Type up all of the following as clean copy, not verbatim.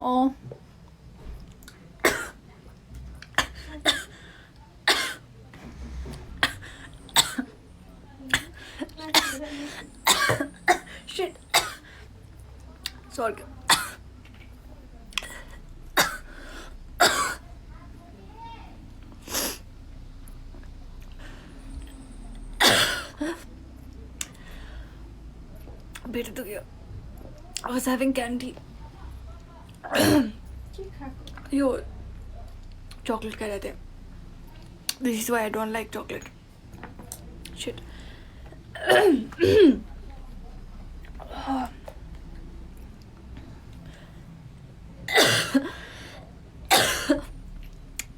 Oh. Shit. Sorry. Better to go. I was having candy. Yo, chocolate खा रहे थे. This is why I don't like chocolate. Shit.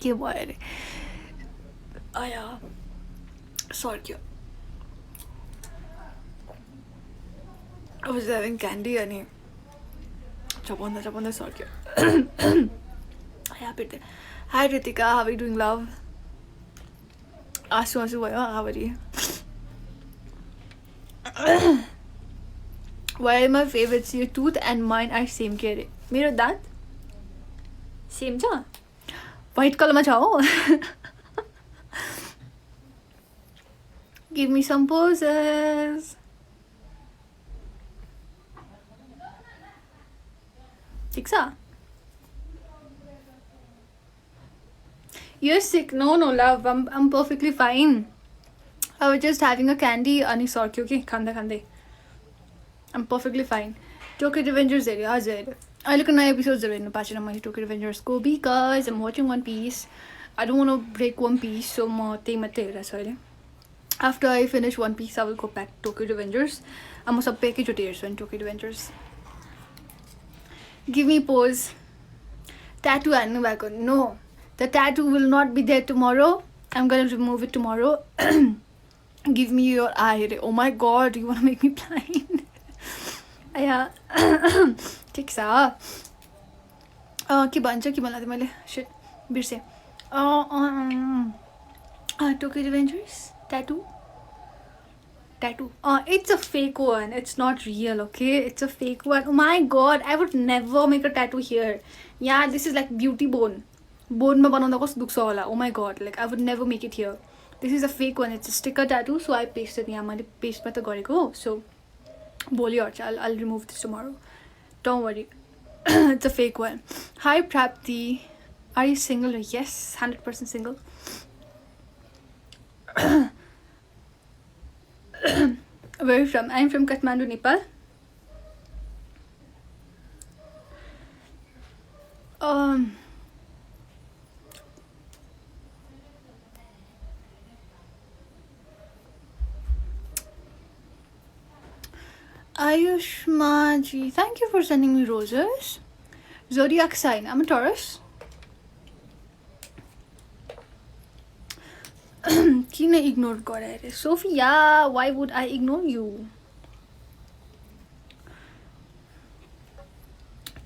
के भयो अरे आया सर्क्यो. I was having candy अनि चपाउँदा सर्क्यो. आया पिट्दै. Hi Ritika, how are you doing, love? आँसु भयो. How are you? Why are my favorites? Your tooth and mine are same के अरे. मेरो दाँत सेम छ. व्हाइट कलरमा छ हो. Give me some poses. ठिक छ. You're sick. No, love. I'm perfectly fine. I was just having a candy अनि सर्क्यो कि खाँदै. I'm perfectly fine. Tokyo Revengers हेऱ्यो हजुर. अहिलेको नयाँ एपिसोड्सहरू हेर्नु पाएको छैन मैले Tokyo Revengersको because I'm watching One Piece. I don't want to break One Piece, so म त्यही मात्रै हेरेको छु अहिले. After I finish One Piece, I will go back to Tokyo Revengers. म सबै एकैचोटि हेर्छु अनि Tokyo Revengers. Give me pose. Tattoo हान्नु भएको. No. The tattoo will not be there tomorrow. I'm gonna remove it tomorrow. Give me your eye. Oh my god, you wanna make me blind? Yeah. ठिक छ. के भन्छ के भन्नु मैले shit बिर्सेँ. Tokyo Revengers tattoo. It's a fake one. It's not real, okay? It's a fake one. Oh my god, I would never make a tattoo here. Yeah, this is like beauty bone. Bone ma बनाउँदा कस्तो दुख्छ होला. Oh my god, like I would never make it here. This is a fake one. It's a sticker tattoo, so I pasted यहाँ मैले paste मात्र गरेको. So भोलि हट्छ. I'll remove this tomorrow. Don't worry. It's a fake one. Hi Prapti. Are you single? Yes, 100% single. Where are you from? I'm from Kathmandu, Nepal. Ayushma ji, thank you for sending me roses. Zodiac sign, I'm a Taurus. किन ignore गरे Sophia, why would I ignore you?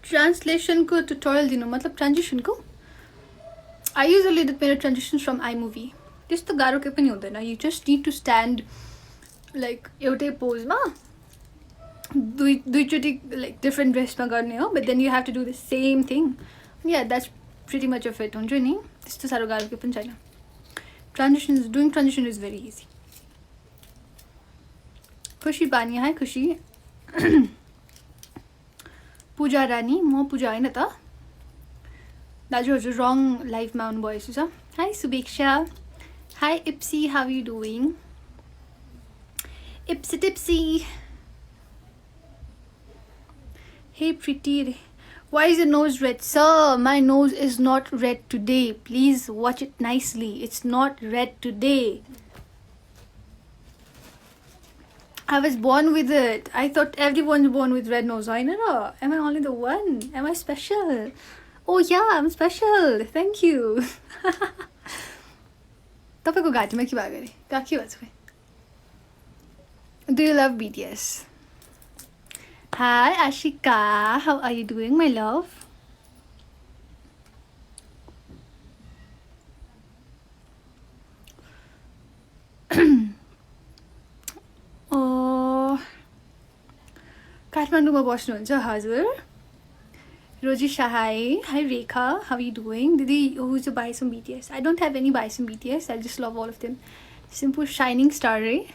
Translation को tutorial दिनु मतलब transition को. I usually did मेरो transitions from iMovie. त्यस्तो गाह्रो के पनि हुँदैन. You just need to stand like एउटै pose मा दुईचोटि like different dress मा गर्ने हो, but then you have to do the same thing. Yeah, that's pretty much of it. हुन्छ नि त्यस्तो साह्रो गाह्रो के पनि छैन. Doing transition is very easy. खुशी बानी, हाय खुशी. पूजा रानी, म पूजा हैन त. दाजु हजुर रङ लाइफमा आउनु भएछ छ. Hi Subeksha. Hi Ipsy, how are you doing? Ipsy Tipsy. Hey pretty. Why is your nose red? Sir, my nose is not red today. Please watch it nicely. It's not red today. I was born with it. I thought everyone's born with red nose. I know. Am I only the one? Am I special? Oh yeah, I'm special. Thank you. तपाईको घाँटीमा के भयो गरे? के भन्छ? Do you love BTS? Hi Ashika, how are you doing, my love? काठमाडौँमा बस्नुहुन्छ हजुर? Roji Shahai, hi Rekha, how are you doing? Didi, who's a bias from BTS? I don't have any bias from BTS, I just love all of them. Simple Shining Star, right?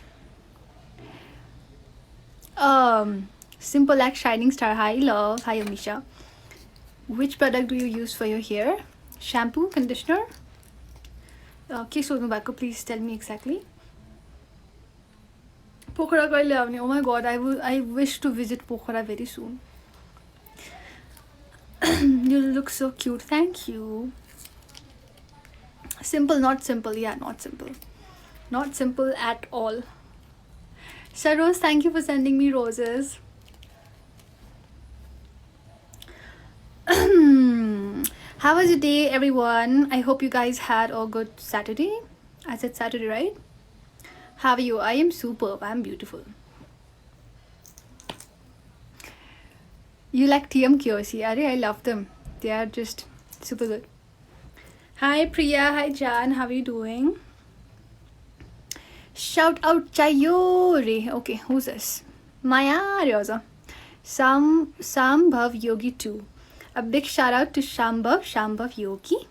Simple like Shining Star, hi love, hi Amisha. Which product do you use for your hair? Shampoo, conditioner? के सोध्नु भएको, please tell me exactly. Pokhara kaile aउने? Oh my god, I wish to visit Pokhara very soon. You look so cute, thank you. Simple, not simple. Yeah, not simple. Not simple at all. Saros, thank you for sending me roses. How was your day, everyone? I hope you guys had a good Saturday. I said Saturday, right? How are you? I am superb. I'm beautiful. You like TM Kyoshi? I love them. They are just super good. Hi Priya. Hi Jan. How are you doing? Shout out Chayore. Okay, who's this? Maya Ryoza. Sambhav Yogi 2. A big shout out to Shambhav Yogi.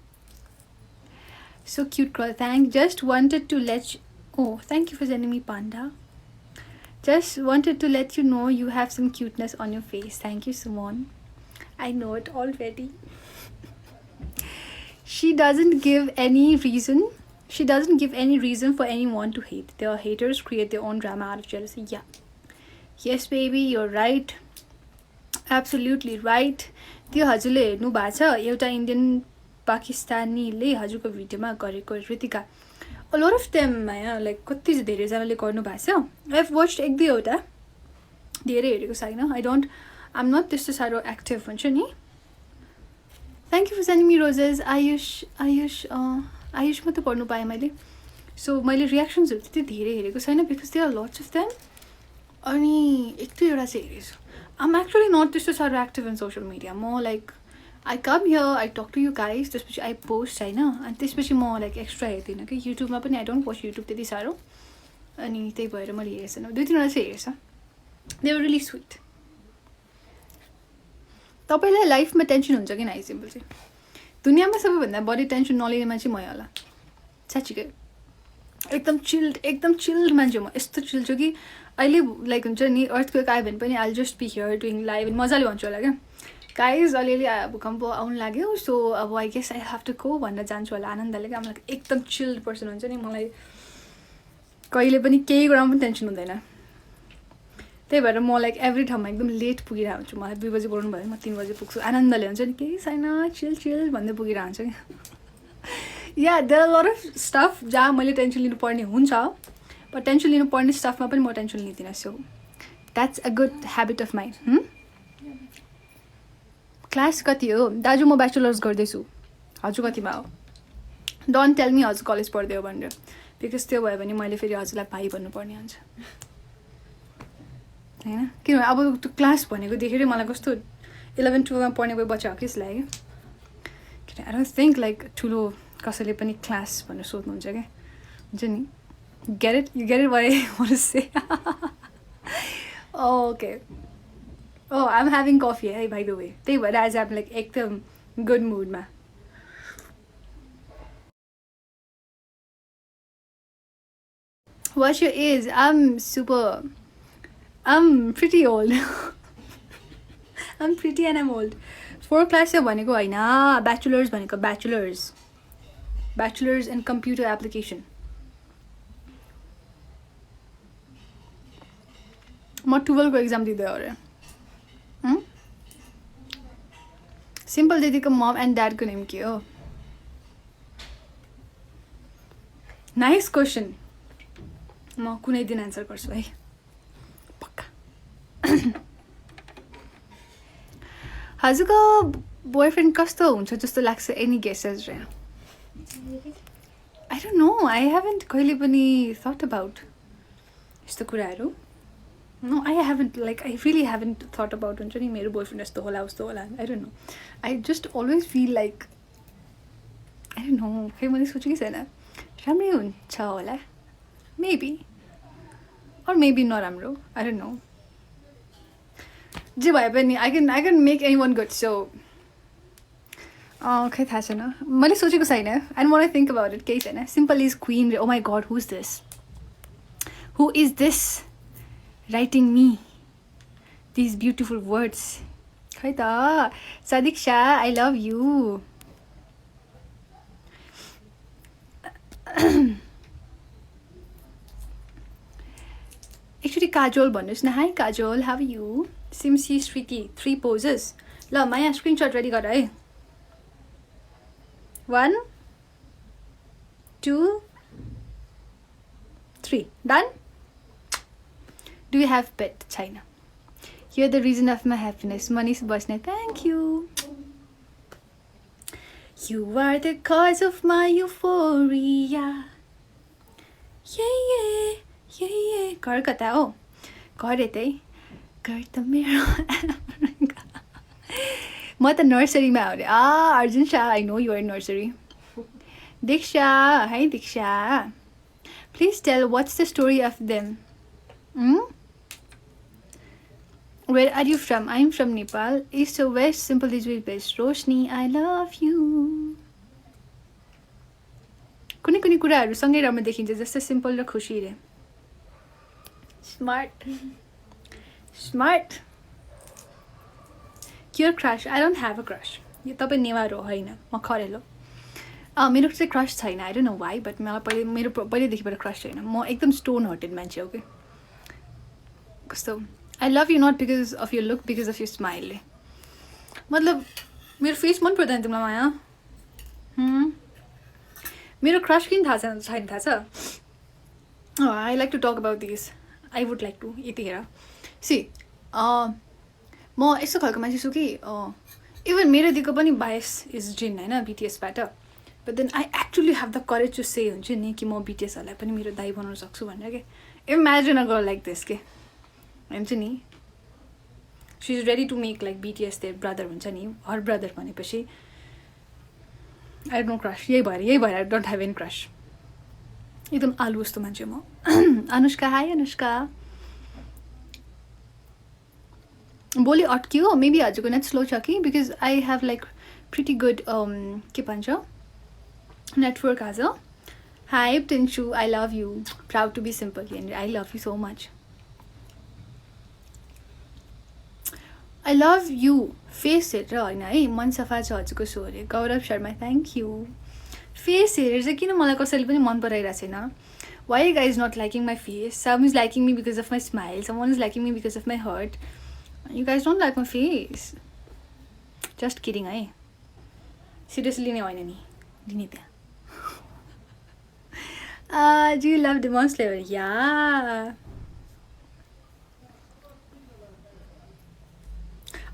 So cute girl. Thanks. Just wanted to let you... Oh, thank you for sending me Panda. Just wanted to let you know you have some cuteness on your face. Thank you, Simone. I know it already. She doesn't give any reason for anyone to hate. Their haters create their own drama out of jealousy. Yeah. Yes, baby, you're right. Absolutely right. त्यो हजुरले हेर्नु भएको छ एउटा Indian पाकिस्तानीले हजुरको भिडियोमा गरेको Ritika a lot of them like कति धेरै जनाले गर्नु भएको छ I've watched एक दुईवटा धेरै हेरेको छैन I'm not त्यस्तो सारो एक्टिभ हुन्छ नि Thank you for sending me roses Ayush मात्र पढ्नु पाएँ मैले so मैले रियाक्सन्सहरु त्यति धेरै हेरेको छैन because there are lots of them अनि एक दुईवटा चाहिँ हेरेछु I'm actually not त्यस्तो सारो active in social media. More like I come here, I talk to you guys. त्यसपछि I post हैन अनि त्यसपछि म like extra हेर्दिन के YouTube मा पनि I don't watch YouTube त्यति सारो अनि त्यही भएर मैले हेरेको छैन दुई तीनवटा चाहिँ हेर्छ They were really sweet. तपाईलाई लाइफमा टेन्सन हुन्छ कि नाइ सिम्पल चाहिँ दुनियामा सबैभन्दा बढी टेन्सन नलिने चाहिँ म होला साच्चै एकदम चिल्ड मान्छे म यस्तो चिल छु कि अहिले लाइक हुन्छ नि अर्थक्वेक आयो भने पनि I'll just be here doing live मजाले भन्छु होला क्या गाइज अलिअलि भूकम्प आउन लाग्यो सो अब I guess I have to go भनेर जान्छु होला आनन्दले क्या मलाई एकदम चिल्ड पर्सन हुन्छ नि मलाई कहिले पनि केही कुरामा पनि टेन्सन हुँदैन त्यही भएर म लाइक एभ्री ठाउँमा एकदम लेट पुगिरहेको हुन्छु मलाई 2 बजे बोल्नु भयो म 3 बजे पुग्छु आनन्दले हुन्छ नि केही छैन चिल भन्दै पुगिरहेको हुन्छु क्या या there are lot of stuff जहाँ मैले टेन्सन लिनुपर्ने हुन्छ बट टेन्सन लिनुपर्ने स्टफमा पनि म टेन्सन लिदिनँ so that's a good habit of mine class कति हो दाजु म ब्याचलर्स गर्दैछु हजुर कतिमा हो डोन्ट टेल मी हजुर कलेज पढ्दै हो भनेर बिकज त्यो भयो भने मैले फेरि हजुरलाई भाइ भन्नुपर्ने हुन्छ हैन किनभने अब त्यो क्लास भनेको देखेरै मलाई कस्तो 11 12 मा पढ्ने कोही बच्चा हो कि जस्तो लाग्यो किन आई डोन्ट थिंक लाइक ठुलो कसैले पनि क्लास भनेर सोध्नुहुन्छ के हुन्छ नि get it what I want to say oh, okay oh I'm having coffee hey by the way त्यही भएर आज I'm like एकदम good mood मा What's your age? I'm pretty old. I'm pretty and I'm old. 4 class भनेको हैन bachelor's भनेको bachelor's in computer application. म 12 को exam दिँदै हो रे सिम्पल दिदीको मम एन्ड ड्याडको नेम के हो नाइस क्वेसन म कुनै दिन आन्सर गर्छु है पक्का हजुरको बोयफ्रेन्ड कस्तो हुन्छ जस्तो लाग्छ एनी गेसेस रे I don't know I haven't कहिले पनि थट अबाउट यस्तो कुराहरू No, I haven't, like, I really haven't thought about it. My boyfriend is I don't know. I just always feel like, I don't know, maybe. Or maybe not, I don't know. I can make anyone good, so खै थाहा छैन, मैले सोचेको छैन. End when I think about it, केही छैन. Simple is queen. Oh my god, who's this? Who is this writing me these beautiful words? खै त Sadiksha, I love you. Actually, Kajol भन्नुहोस् न. Hi Kajol, how are you? Simsi Shriti, 3 poses. ल म यहाँ screenshot ready गर है. 1 2 3 done. Do you have pet? China. You're the reason of my happiness. Manish Basne, thank you. You are the cause of my euphoria. Yeah. घर कता हो? घर यतै. घर त मेरो. म त नर्सरीमा हो रे. Arjun Shah, I know you are in nursery. Diksha, hi Diksha. Please tell what's the story of them? Where are you from? I'm from Nepal. East or west? Simple is very best. Roshni, I love you. कुनै कुनै कुराहरू सँगै राम्रो देखिन्छ, जस्तै simple र खुसी रे. Smart. Your crush? I don't have a crush. यो तपाईँ नेवार हो होइन, म खरेलो. मेरो चाहिँ क्रस छैन. I don't know why, but मलाई मेरो पहिल्यैदेखिबाट क्रस छैन. म एकदम स्टोन हार्टेड मान्छे हो कि. कस्तो I love you not because of your look, because of your smile. मतलब मेरो फेस मन पर्दैन तिमीलाई माया. मेरो क्रस किन थाहा छैन थाहा छ? I like to talk about these. I would like to. यतिखेर सी म यस्तो खालको मान्छे छु कि इभन मेरो दिएको पनि बायस इज जिन होइन बिटिएसबाट. But then I actually have the courage to say हुन्छ नि कि म बिटिएसहरूलाई पनि मेरो दाइ बनाउन सक्छु भनेर के. Imagine a girl like this के हुन्छ नि. She is ready to make like BTS their brother हुन्छ नि. हर ब्रदर भनेपछि आई डोन्ट क्रस. यही भएर I don't have any crush. एकदम आलु जस्तो मान्छे म. अनुष्का, हाई अनुष्का. बोली अट्क्यो. मेबी हजुरको नेट स्लो छ कि, because I have like pretty good के भन्छ नेटवर्क आज. Hi Tinsu, I love you. Proud to be simple. I love you so much. I love you. Face हेरेर होइन है, मन सफा छ हजुरको सो अरे. Gaurav Sharma, thank you. Face हेरेर चाहिँ किन मलाई कसैले पनि मन पराइरहेको छैन? Why are you guys not liking my face? Some is liking me because of my smile. Someone is liking me because of my heart. You guys don't like my face. Just kidding, है. Seriously नै होइन नि. दिने त्यहाँ. Do you love Demon Slayer? Yeah.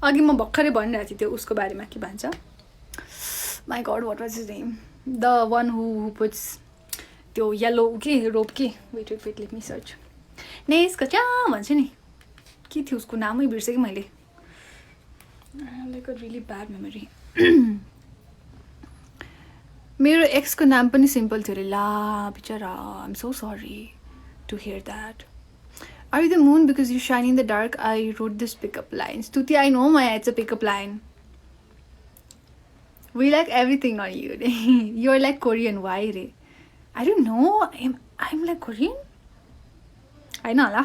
अघि म भर्खरै भनिरहेको थिएँ त्यो उसको बारेमा के भन्छ. My God, what was his name? The one who puts त्यो येलो के रोप के. Wait let me search. नेस्का च्या भन्छ नि. के थियो उसको नामै बिर्सेँ कि मैले. Like a really bad memory. मेरो एक्सको नाम पनि सिम्पल थियो अरे. ला बिचरा. आइ am so sorry to hear that. Are you the moon because you shine in the dark? I wrote this pickup line. Stuti, I know Maya, it's a pickup line. We like everything on you. You're like Korean. Why, Re? I don't know. I'm like Korean? I know, la.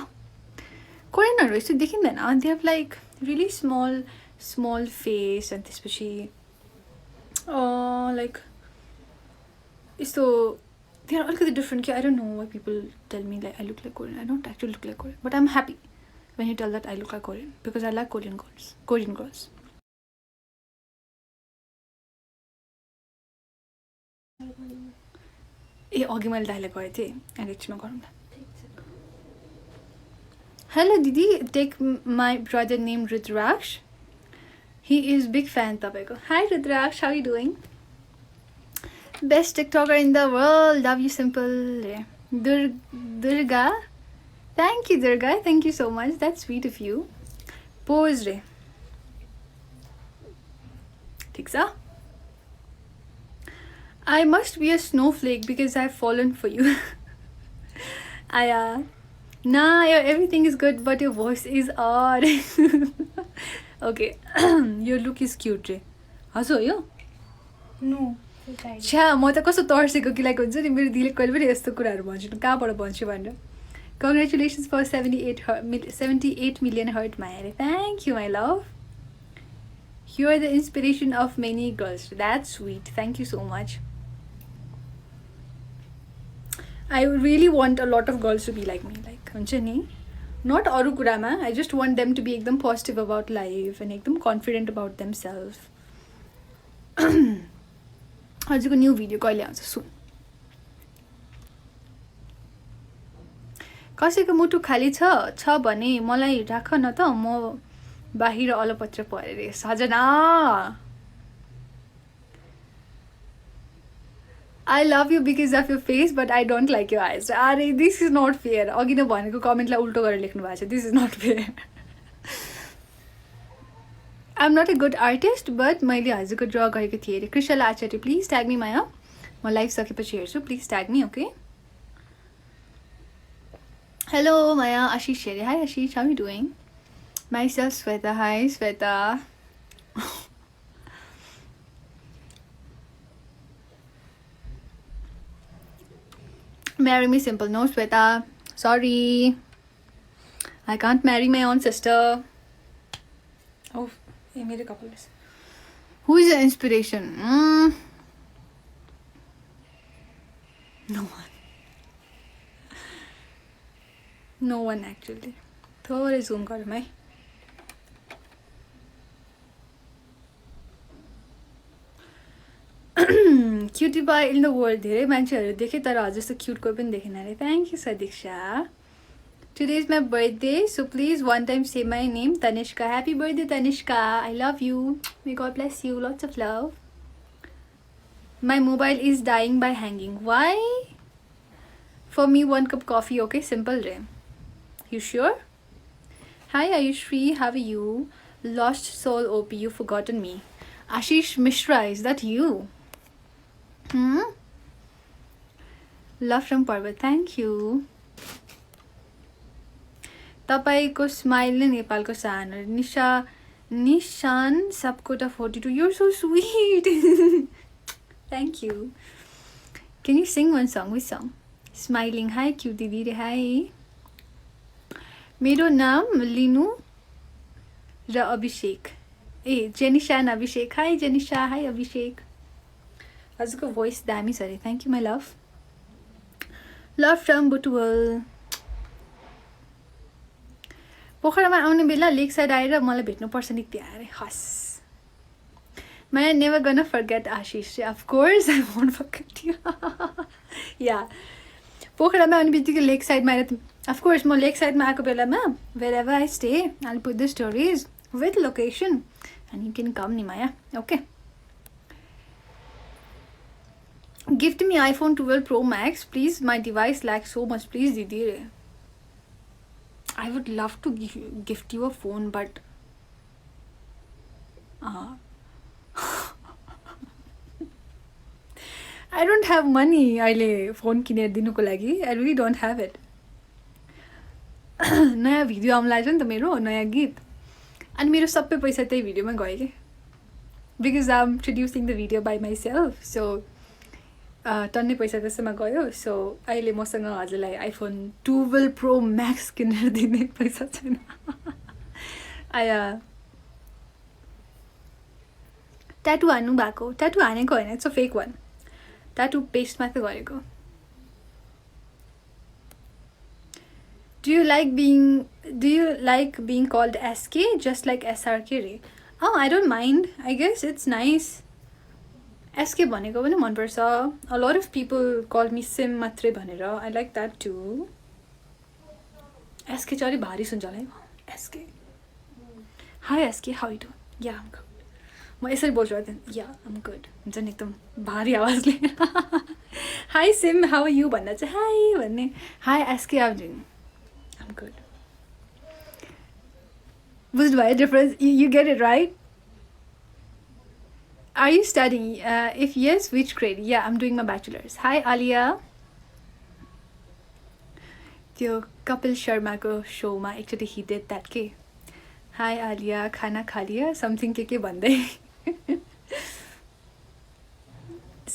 Korean are so देखिँदैन. They have like really small face and त्यसपछि like so they are अलिकति different. I don't know why people tell me like I look like Korean. I don't actually look like Korean, but I'm happy when you tell that I look like Korean because I like Korean girls. ए अघि मैले दाइलाई गरेको थिएँ अनि एकछिनमा गरौँ न. Hello Didi, take my brother named Rudraksh. He is big fan तपाईँको. Hi Rudraksh, how are you doing? Best TikToker in the world. Love you simple. Durga. Thank you Durga. Thank you so much. That's sweet of you. Pose re. ठीक छ? I must be a snowflake because I've fallen for you. Nah, everything is good, but your voice is odd. Okay, your look is cute. How's you? No छ्या म त कस्तो तर्सेको कि like हुन्छ नि मेरो दिदीले कहिले पनि यस्तो कुराहरू भन्छु कहाँबाट भन्छु भनेर कङ्ग्रेचुलेसन्स फर 78 मिलियन हर्ट माया अरे thank you my love you are the inspiration of many girls that's sweet thank you so much I really want a lot of girls to be like me like हुन्छ नि not अरू कुरामा I just want them to be एकदम positive about life अनि एकदम confident about them self हजुरको new video कहिले आउँछ सुन कसैको मुटु खाली छ भने मलाई राख न त म बाहिर अलपत्र परेर सजना I love you because of your face but I don't like your eyes. अरे this is not fair. अघि नै भनेको कमेन्टलाई उल्टो गरेर लेख्नु भएको छ. This is not fair. I'm not a good artist but मैले हजुरको ड्र गरेको थिएँ अरे. Krishnala Acharya please tag me Maya. म लाइभ सकेपछि हेर्छु. Please tag me okay. Hello Maya, Ashish here. Hi Ashish, how are you doing? Myself Sweta. Hi Sweta. Marry me simple. No Sweta. Sorry. I can't marry my own sister. Oh, I made a couple of this. Who is your inspiration? No one. No one actually. थोरै zoom गरौँ है. Cutie pie in the world. धेरै मान्छेहरू देखे तर हजुर जस्तो cute कोही पनि देखेन अरे. Thank you Sadiksha. Today is my birthday, so please one time say my name, Tanishka. Happy birthday Tanishka. I love you. May God bless you. Lots of love. My mobile is dying by hanging. Why? For me 1 cup coffee, okay? Simple रे. You sure? Hi Ayushri, how are you? Lost soul OP, you've forgotten me. Ashish Mishra, is that you? Love from Parvat, thank you. तपाईको smile नै नेपालको सान. निशान सबकोटा 42. You're so sweet. Thank you. Can you sing one song? Which song? Smiling. Hi cute दिदी. Hi. मेरो नाम लिनु र अभिषेक. जेनिशा न अभिषेक. हाई जेनिशा. हाई अभिषेक. हजुरको भोइस दामी छ अरे. थ्याङ्क यू माई लभ. लभ फ्रम बुटवल. पोखरामा आउने बेला लेक साइड आएर मलाई भेट्नुपर्छ नि त्यहाँ अरे. हस्. My never gonna forget Ashish. Of course I won't forget you. या पोखरामा आउने बित्तिकै लेक साइडमा आएर of course म लेक साइडमा आएको बेलामा wherever I stay I'll put the stories with location and you can come नि माया. Okay. Gift me iPhone 12 Pro Max please. My device lags so much. Please didi. I would love to gift you a phone but I don't have money अहिले phone किनेर दिनुको लागि. I really don't have it. नयाँ video आउनु लाग्छ नि त मेरो नयाँ गीत अनि मेरो सबै पैसा त्यही भिडियोमा गयो कि because I am producing the video by myself. So टन्नै पैसा त्यसैमा गयो. सो अहिले मसँग हजुरलाई आइफोन 12 प्रो म्याक्स किनेर दिने पैसा छैन. आया ट्याटु हान्नु भएको. ट्याटु हानेको होइन. It's a fake one. Tattoo paste मात्रै गरेको. Do you like being called SK just like SRK रे? Oh, I don't mind. I guess it's nice. SK भनेको पनि मन पर्छ. A lot of people call me Sim मात्रै भनेर. I like that too. SK चाहिँ अलि भारी सुन्छ होला है. SK. Hi SK, how you doing? Yeah, I'm good. म यसरी बोल्छु है. Yeah, I'm good. हुन्छ नि एकदम भारी आवाजले. Hi Sim, how are you भन्दा चाहिँ hi भन्ने. Hi SK, how are you doing? I'm good. Was it a difference? You get it right? Are you studying? If yes, which grade? Yeah, I'm doing my bachelor's. Hi Alia. त्यो कपिल शर्माको शोमा एकचोटि he did that के. Hi Alia, खाना खा लिया? Something के भन्दै.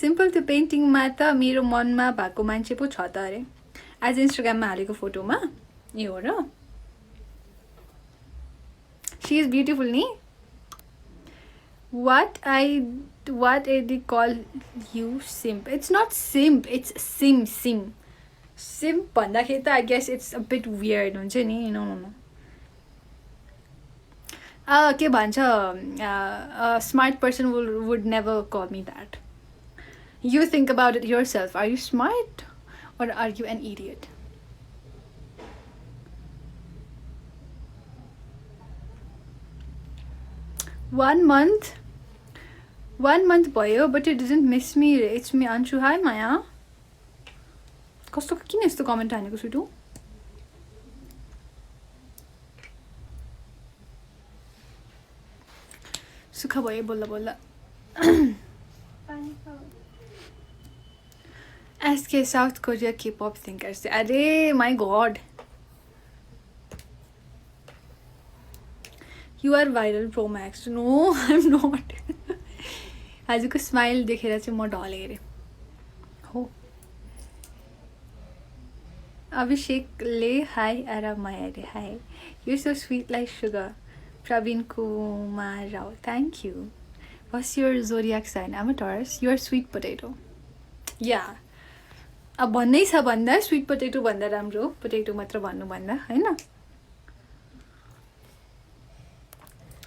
Simple त्यो पेन्टिङमा त मेरो मनमा भएको मान्छे पो छ त अरे आज इन्स्टाग्राममा हालेको फोटोमा ए हो र सी इज ब्युटिफुल नि what they call you simp it's not simp it's simp भन्दाखेरि त I guess it's a bit weird हुन्छ नि no के भन्छ a smart person would never call me that you think about it yourself are you smart or are you an idiot one month भयो but it didn't miss me it's me Anshu hi Maya कस्तो किन यस्तो comment हानेको छु तु सुख भयो बोल्ला बोल्ला SK South Korea K-pop thinkers अरे my god you are viral pro max no I'm not आजको स्माइल देखेर चाहिँ म ढले रे हो अभिषेकले हाई आराम माया रे hi you so sweet like sugar Praveen Kumar Rao thank you what's your zodiac sign I'm Taurus you're sweet potato या अब भन्नै छ भन्दा स्वीट पोटेटो भन्दा राम्रो पोटेटो मात्र भन्नुभन्दा होइन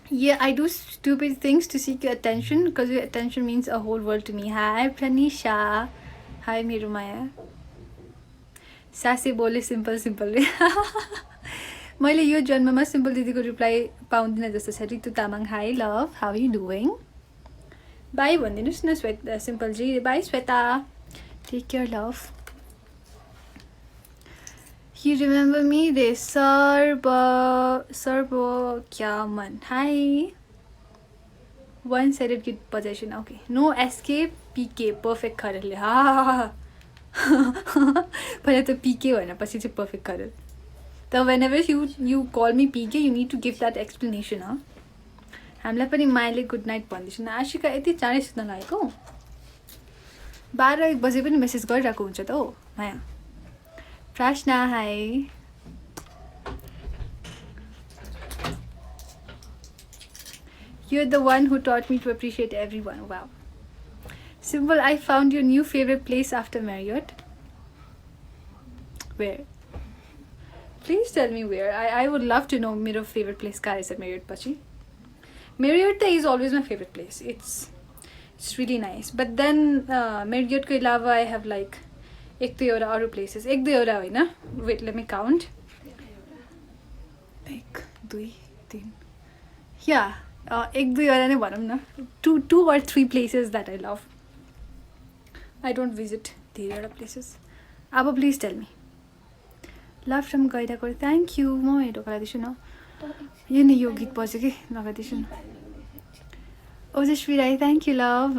Yeah, I do stupid things to seek your attention because your attention means a whole world to me. Hi, Pranisha. Hi, Mirumaya. Sassy bole simple. मैले यो जन्ममा सिम्पल दिदीको रिप्लाई पाउँदिन जस्तो छ Ritu Tamang hi love how you doing bye भनिदिनुहोस् न श्वेता सिम्पलजी bye Shweta take care love You remember me? They Sarbo Kyaman. Hi. One-sided good possession. Okay. No escape. PK. Perfect cuddle. Ha. But the PK one. पछि चाहिँ perfect cuddle. So whenever you call me PK, you need to give that explanation. Huh? हामीलाई पनि मायाले good night भन्दैछन् Ashika यति चाँडै सुत्न लागेको 12-1 बजे पनि मेसेज गरिरहेको हुन्छ त हो माया Prashna, hi. You're the one who taught me to appreciate everyone. Wow. Simple, I found your new favorite place after Marriott. Where? Please tell me where. I would love to know my favorite place ka is at Marriott Pachi. Marriott is always my favorite place. It's really nice. But then Marriott ko ilawa I have like एक दुईवटा अरू places एक दुईवटा होइन wait let मी count 1 2 3 या एक दुईवटा नै भनौँ न 2 or 3 places that I love I don't visit धेरैवटा प्लेसेस अब please tell me love from गैडाको thank you म हेटो लगाइदिन्छु न यो नि यो गीत बज्यो कि लगाइदिन्छु न ओजस्वी राई थ्याङ्क यू लभ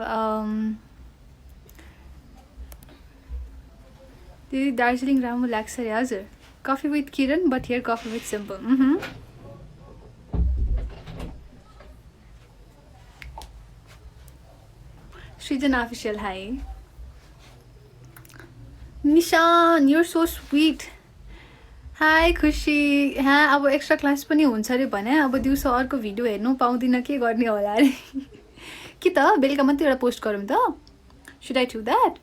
दिदी दार्जिलिङ राम्रो लाग्छ रे हजुर coffee with Kiran but here coffee with simple Srijana official high निशान युर सो स्वीट हाई खुसी हाँ अब एक्स्ट्रा क्लास पनि हुन्छ अरे भने अब दिउँसो अर्को भिडियो हेर्नु पाउँदिनँ के गर्ने होला अरे कि त बेलुका मात्रै एउटा पोस्ट गरौँ त should I do that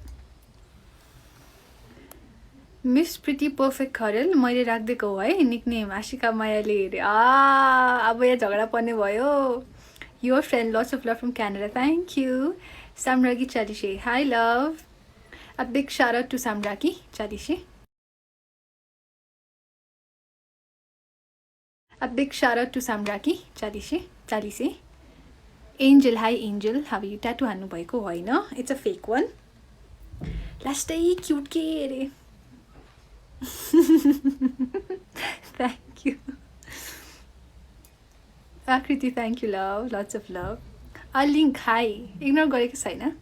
miss pretty perfect Kharel मैले राखिदिएको हो है निकनेम आशिका मायाले हेरे अब यहाँ झगडा पर्ने भयो your friend lots of love from Canada thank you Samraki Chalise hi love a big shout out to Samraki Chalise a big shout out to Samraki Chalise angel hi angel अब यो ट्याटु हान्नु भएको होइन इट्स अ फेक वान लास्टै क्युट के अरे Thank you. Akriti, thank you, love. Lots of love. A link, hi. Ignore गरेको छैन.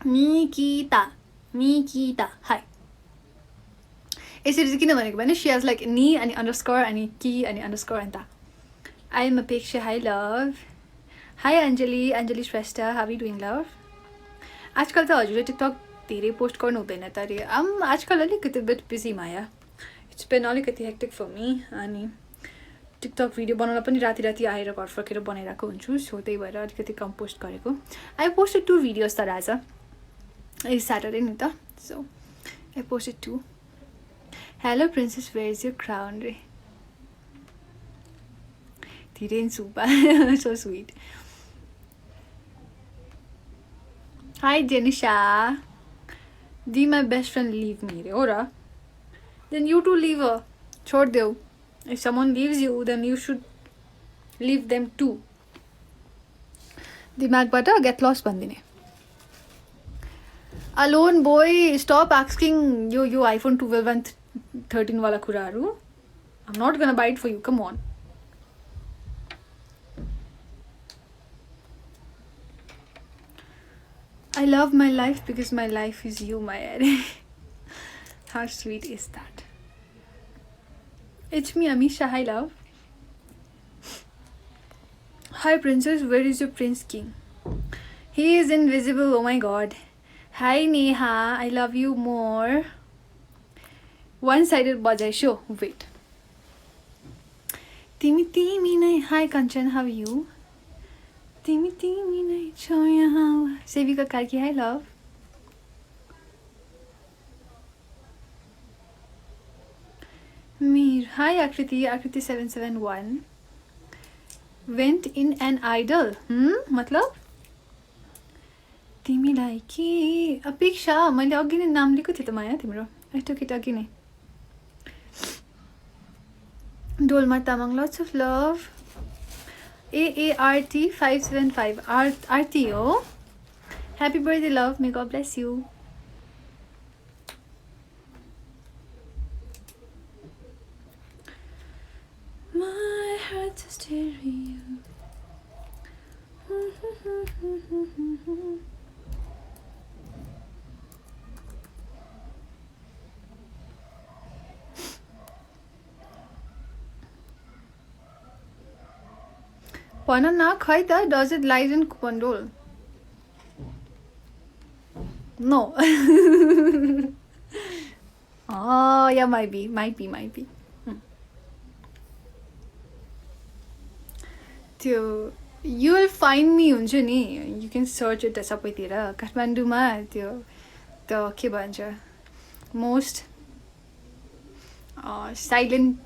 Nikita, hi. यसरी चाहिँ किन भनेको भने she has like ni अनि underscore अनि ki अनि underscore अनि ta. I am Apeksha, hi love. Hi Anjali, Anjali Shrestha, how are you doing love? आजकल त हजुरले टिकटक धेरै पोस्ट गर्नु हुँदैन त अरे आजकल अलिकति bit busy Maya it's been अलिकति हेक्टिक फर मी अनि टिकटक भिडियो बनाउन पनि राति राति आएर घर फर्केर बनाइरहेको हुन्छु सो त्यही भएर अलिकति कम पोस्ट गरेको आई पोस्टेड 2 भिडियोज तर आज इज स्याटरडे नि त so I posted 2 hello princess where is your crown रे Thiren Supa, so sweet. Hi Janisha. Did my best friend leave me? Ora. Then you too leave her. Chhod deo. If someone leaves you, then you should leave them too. Dimag bata get lost bandine. Alone boy, stop asking you iPhone 12 and 13 wala kuraru. I'm not gonna buy it for you. Come on. I love my life because my life is you, my Maya. How sweet is that? It's me, Amisha. Hi, love. Hi, princess. Where is your prince king? He is invisible. Oh my god. Hi, Neha. I love you more. One-sided bajai show. Wait. Timi nai. Hi, Kanchan. How are you? Timi nai chho yahan. Sevika Karki, hi love. Mir, hi Akriti 771. Went in an idol. मतलब? तिमीलाई के अपेक्षा मैले अघि नै नाम लिएको थिएँ त माया तिम्रो I took it अघि नै Dolma Tamang lots of love. AART 575 RTO. Happy birthday, love. May God bless you. My heart's a stereo. Panana Khaita, does it lies in Kupandol? No. Oh, yeah, might be. You will find me, Unjani. You can search it as Sapatira. Kathmanduma, the Kibanja. Most silent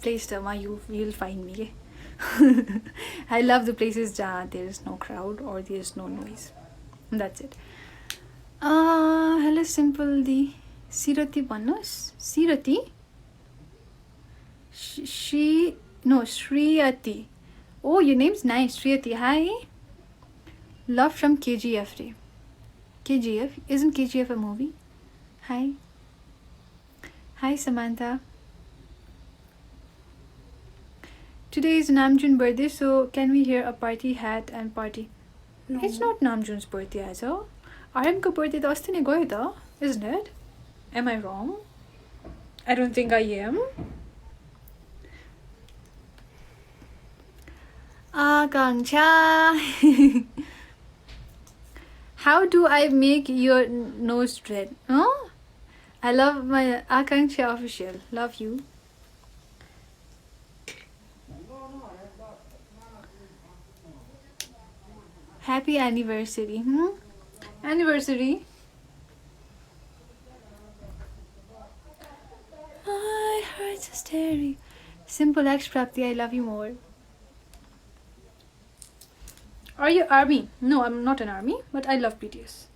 place, you will find me. I love the places where there is no crowd or there is no noise. That's it. Hello, simple the Sirati Panos. Sirati? Shriyati. Oh, your name's nice, Shriyati. Hi. Love from KGF. KGF? Isn't KGF a movie? Hi. Hi, Samantha. Today is Namjoon birthday, so can we hear a party hat and party? No. It's not Namjoon's birthday as well. RM's birthday is today, isn't it? Am I wrong? I don't think I am. Akanksha. How do I make your nose red? Oh? I love my Akanksha official. Love you. Happy anniversary. Anniversary. My heart's a stereo. Simple X Prapti, I love you more. Are you army? No, I'm not an army, but I love BTS.